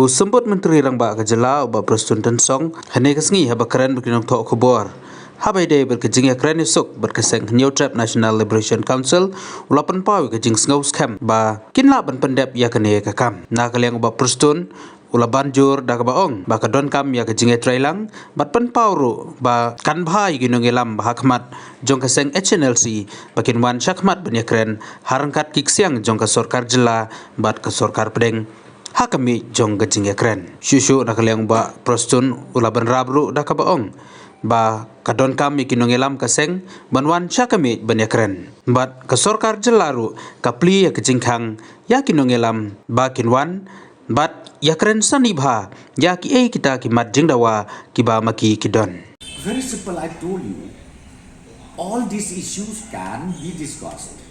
Ku semput menteri rangba kejela uba Preston Tynsong hane kesngi haba kren berkinong tok kubor. Habai day berkejing ya kren ïasuk berkeseng New Trap National Liberation Council ulapan pawi kejing sngau scam ba kinla ban pendep ya kene kakam. Na kaliang uba Preston ula banjur da kabaong ba kadon kam ya kejing trailang bat pen pauru ba kan bhai ginong elam ba hakmat jong keseng HNLC bakin wan syakmat ban ya kren harangkat kiksiang jong ka sorkar jela bat ka sorkar pedeng hakami jong kejing ya kren. Syusyu na kaliang ba Preston ula ban rabru da kabaong ba kadon kami kinong elam kaseng banwan syakami ban ya kren bat ka sorkar jelaru kapli ya kejing khang ya kinong elam ba kinwan bat ya kren sanibha ya ki kita ki mat jing dawa ki ba maki kidon. Very simple, I told you. All these issues can be discussed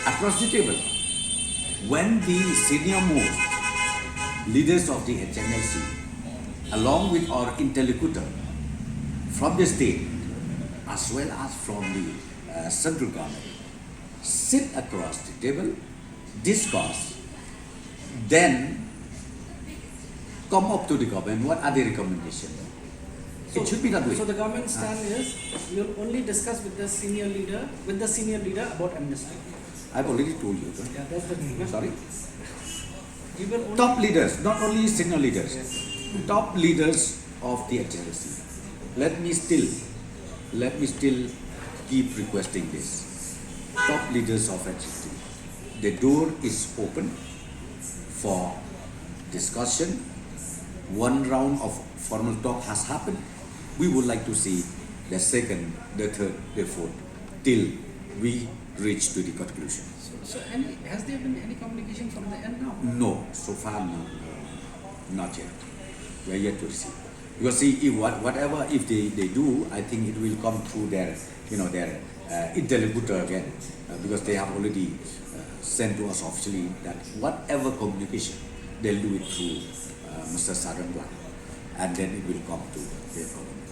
across the table. When the senior most leaders of the HNLC, along with our interlocutor from the state as well as from the central government, sit across the table, discuss, then come up to the government, what are the recommendations? It should be that way. So the government stand is you'll only discuss with the senior leader about amnesty. I've already told you. Yeah, that's the thing. Sorry? You will only Top leaders, not only senior leaders, Yes. top leaders of the HNLC. Let me still keep requesting this. Top leaders of HNLC. The door is open for discussion. One round of formal talk has happened. We would like to see the second, the third, the fourth, till we reach to the conclusion. So has there been any communication from the end now? No, so far no, not yet. We are yet to receive. Because see, if they do, I think it will come through their interlocutor again, because they have already sent to us officially that whatever communication they'll do it through Mr. Sarangla, and then it will come to their government.